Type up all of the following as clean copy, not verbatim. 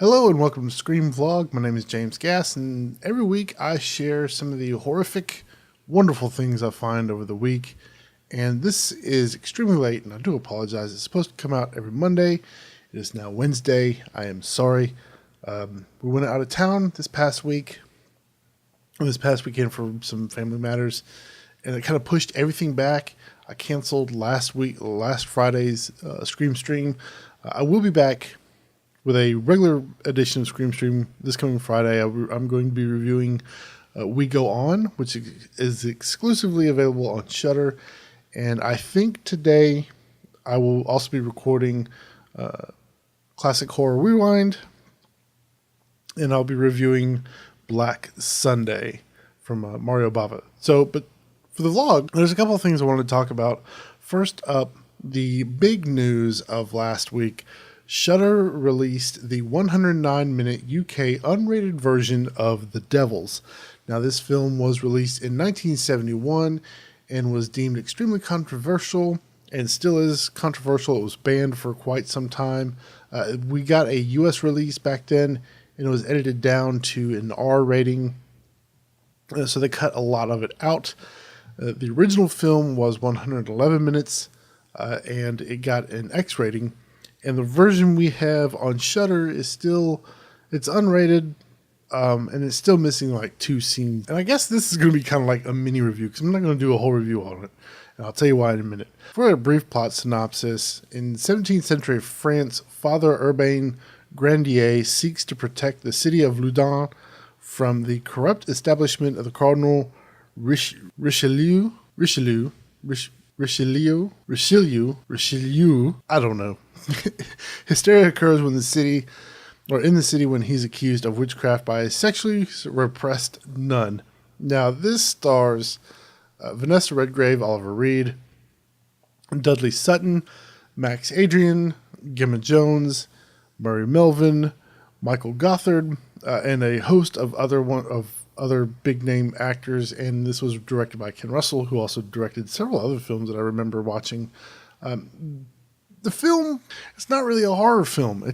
Hello and welcome to Scream Vlog. My name is James Gass, and every week I share some of the horrific, wonderful things I find over the week. And this is extremely late, and I do apologize. It's supposed to come out every Monday. It is now Wednesday. I am sorry. We went out of town this past weekend for some family matters, and it kind of pushed everything back. I canceled last Friday's Scream stream. I will be back with a regular edition of Scream Stream this coming Friday. I'm going to be reviewing We Go On, which is exclusively available on Shudder. And I think today I will also be recording Classic Horror Rewind. And I'll be reviewing Black Sunday from Mario Bava. But for the vlog, there's a couple of things I wanted to talk about. First up, the big news of last week. Shudder released the 109-minute UK unrated version of The Devils. Now, this film was released in 1971 and was deemed extremely controversial and still is controversial. It was banned for quite some time. We got a US release back then, and it was edited down to an R rating, so they cut a lot of it out. The original film was 111 minutes, and it got an X rating. And the version we have on Shudder is it's unrated, and it's still missing like 2 scenes. And I guess this is going to be kind of like a mini review, because I'm not going to do a whole review on it. And I'll tell you why in a minute. For a brief plot synopsis, in 17th century France, Father Urbain Grandier seeks to protect the city of Loudun from the corrupt establishment of the Cardinal Richelieu, I don't know. Hysteria occurs in the city when he's accused of witchcraft by a sexually repressed nun. Now, this stars Vanessa Redgrave, Oliver Reed, Dudley Sutton, Max Adrian, Gemma Jones, Murray Melvin, Michael Gothard, and a host of other big name actors. And this was directed by Ken Russell, who also directed several other films that I remember watching. The film, it's not really a horror film.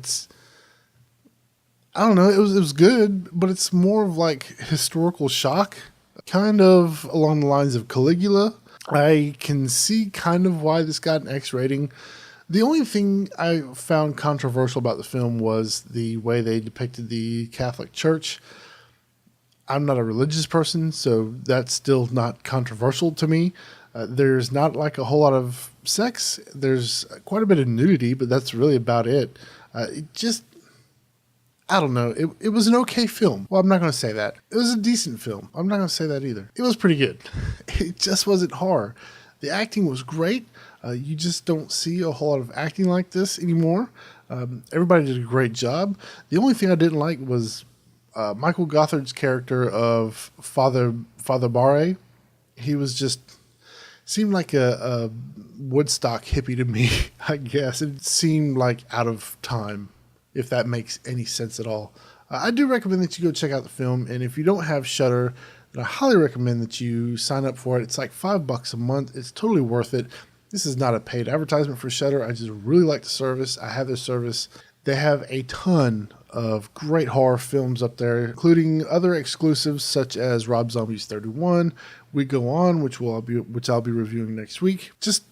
I don't know, it was good, but it's more of like historical shock, kind of along the lines of Caligula. I can see kind of why this got an X rating. The only thing I found controversial about the film was the way they depicted the Catholic Church. I'm not a religious person, so that's still not controversial to me. There's not like a whole lot of sex. There's quite a bit of nudity, but that's really about it. I don't know. It was an okay film. Well, I'm not going to say that. It was a decent film. I'm not going to say that either. It was pretty good. It just wasn't horror. The acting was great. You just don't see a whole lot of acting like this anymore. Everybody did a great job. The only thing I didn't like was Michael Gothard's character of Father Barre. He was seemed like a Woodstock hippie to me, I guess. It seemed like out of time, if that makes any sense at all. I do recommend that you go check out the film, and if you don't have Shudder, then I highly recommend that you sign up for it. It's like $5 a month. It's totally worth it. This is not a paid advertisement for Shudder. I just really like the service. I have their service. They have a ton of great horror films up there, including other exclusives such as Rob Zombie's 31, We Go On, which I'll be reviewing next week. Just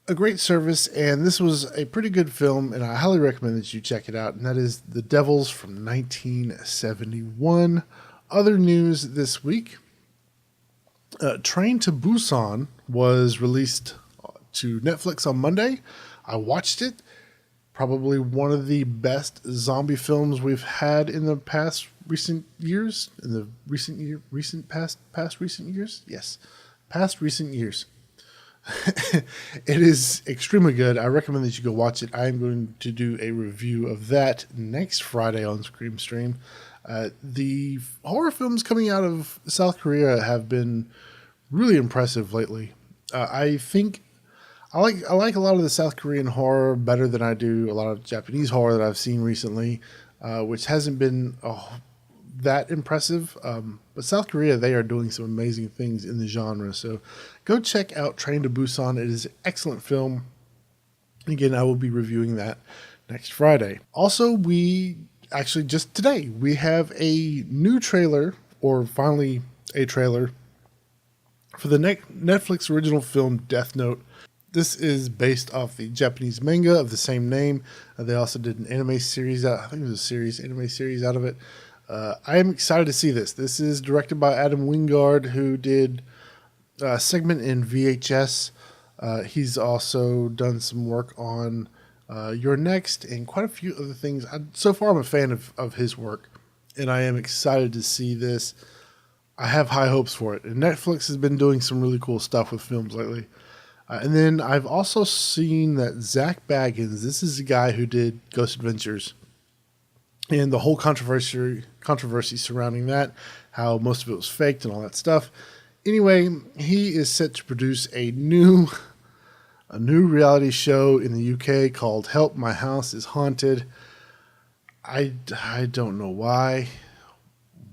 a great service, and this was a pretty good film, and I highly recommend that you check it out, and that is The Devils from 1971. Other news this week, Train to Busan was released to Netflix on Monday. I watched it. Probably one of the best zombie films we've had in the past recent years. Yes, past recent years. It is extremely good. I recommend that you go watch it. I am going to do a review of that next Friday on Scream Stream. The horror films coming out of South Korea have been really impressive lately. I think I like a lot of the South Korean horror better than I do a lot of Japanese horror that I've seen recently, which hasn't been that impressive. But South Korea, they are doing some amazing things in the genre. So go check out Train to Busan. It is an excellent film. Again, I will be reviewing that next Friday. Also, we actually, just today, we have a new trailer, or finally a trailer, for the Netflix original film Death Note. This is based off the Japanese manga of the same name. They also did an anime series I think it was anime series out of it. I am excited to see this. This is directed by Adam Wingard, who did a segment in VHS. He's also done some work on You're Next and quite a few other things. So far, I'm a fan of his work, and I am excited to see this. I have high hopes for it. And Netflix has been doing some really cool stuff with films lately. And then I've also seen that Zach Baggins, this is the guy who did Ghost Adventures, and the whole controversy surrounding that, how most of it was faked and all that stuff. Anyway, he is set to produce a new reality show in the UK called Help, My House is Haunted. I don't know why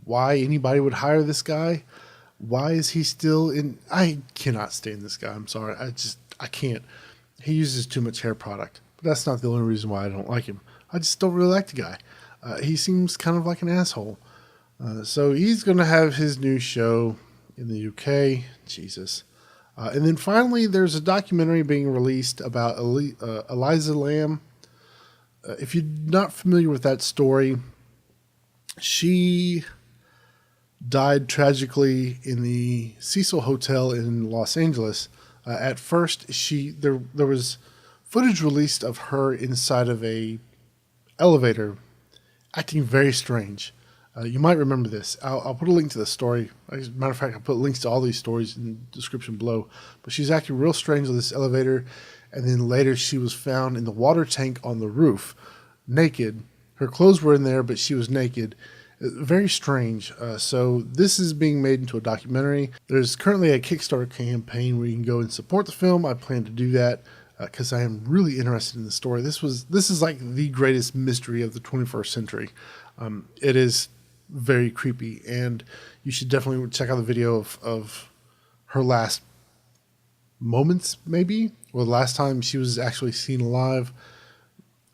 anybody would hire this guy. Why is he still in? I cannot stand this guy. I'm sorry. I can't. He uses too much hair product. But that's not the only reason why I don't like him. I just don't really like the guy. He seems kind of like an asshole. So he's going to have his new show in the UK. Jesus. And then finally, there's a documentary being released about Eliza Lamb. If you're not familiar with that story, she died tragically in the Cecil Hotel in Los Angeles. At first, there was footage released of her inside of a elevator, acting very strange. You might remember this. I'll put a link to the story. As a matter of fact, I'll put links to all these stories in the description below. But she's acting real strange on this elevator, and then later she was found in the water tank on the roof, naked. Her clothes were in there, but she was naked. Very strange. So this is being made into a documentary. There's currently a Kickstarter campaign where you can go and support the film. I plan to do that because I am really interested in the story. This is like the greatest mystery of the 21st century. It is very creepy, and you should definitely check out the video of her last moments, maybe, or the last time she was actually seen alive.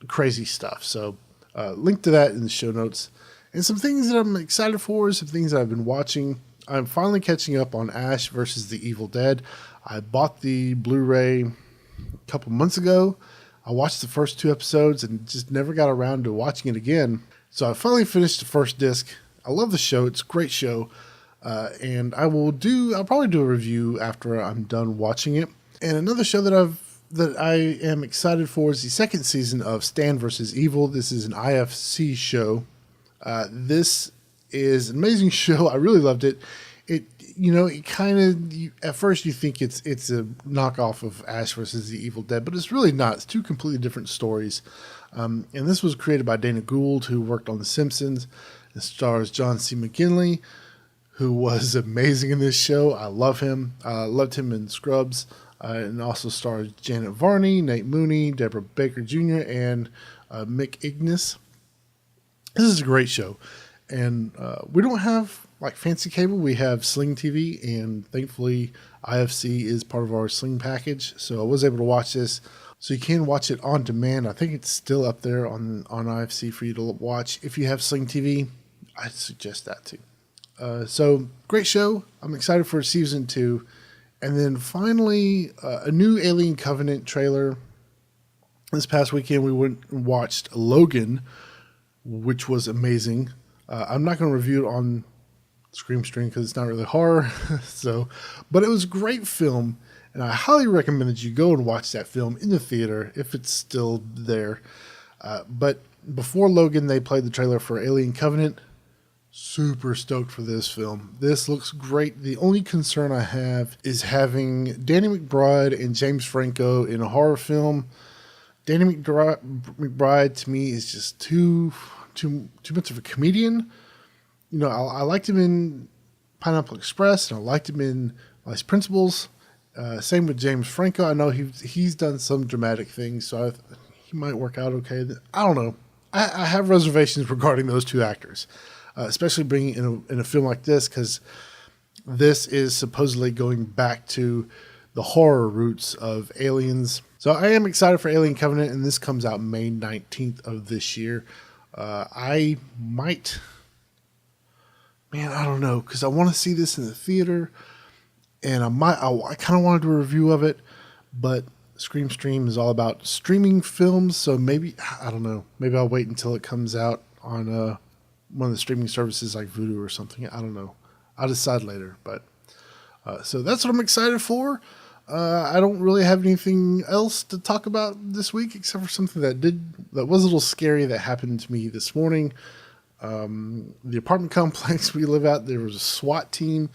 Crazy stuff. So link to that in the show notes. And some things that I'm excited for, some things that I've been watching. I'm finally catching up on Ash versus the Evil Dead. I bought the Blu-ray a couple months ago. I watched the first 2 episodes and just never got around to watching it again. So I finally finished the first disc. I love the show. It's a great show. And I'll probably do a review after I'm done watching it. And another show that I am excited for is the second season of Stan vs. Evil. This is an IFC show. This is an amazing show. I really loved it. At first you think it's a knockoff of Ash versus the Evil Dead, but it's really not. It's 2 completely different stories. And this was created by Dana Gould, who worked on The Simpsons. It stars John C. McGinley, who was amazing in this show. I love him. I loved him in Scrubs. And also stars Janet Varney, Nate Mooney, Deborah Baker Jr., and Mick Ignis. This is a great show. And we don't have like fancy cable. We have Sling TV, and thankfully IFC is part of our Sling package. So I was able to watch this. So you can watch it on demand. I think it's still up there on IFC for you to watch. If you have Sling TV, I'd suggest that too. So great show. I'm excited for season 2. And then finally, a new Alien Covenant trailer. This past weekend, we went and watched Logan, which was amazing. I'm not going to review it on Scream Stream because it's not really horror. But it was a great film, and I highly recommend that you go and watch that film in the theater if it's still there. But before Logan, they played the trailer for Alien Covenant. Super stoked for this film. This looks great. The only concern I have is having Danny McBride and James Franco in a horror film. Danny McBride to me is just too much of a comedian. You know, I liked him in Pineapple Express, and I liked him in Vice Principals. Same with James Franco. I know he's done some dramatic things, so he might work out okay. I don't know. I have reservations regarding those 2 actors, especially bringing in a film like this, because this is supposedly going back to the horror roots of Aliens. So I am excited for Alien Covenant, and this comes out May 19th of this year. I might, man, I don't know, because I want to see this in the theater, and I kind of want to do a review of it, but Scream Stream is all about streaming films, so maybe, I don't know, maybe I'll wait until it comes out on one of the streaming services like Vudu or something. I don't know. I'll decide later, but so that's what I'm excited for. I don't really have anything else to talk about this week except for something that was a little scary that happened to me this morning. The apartment complex we live at, there was a SWAT team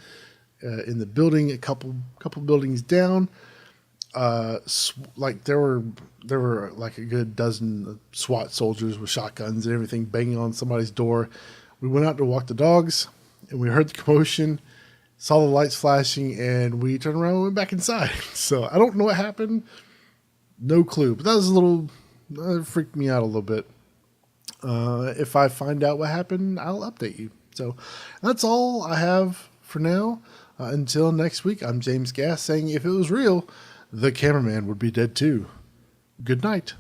in the building, a couple buildings down. Like there were like a good dozen SWAT soldiers with shotguns and everything banging on somebody's door. We went out to walk the dogs, and we heard the commotion, saw the lights flashing, and we turned around and went back inside. So I don't know what happened. No clue. But that was freaked me out a little bit. If I find out what happened, I'll update you. So that's all I have for now. Until next week, I'm James Gass saying if it was real, the cameraman would be dead too. Good night.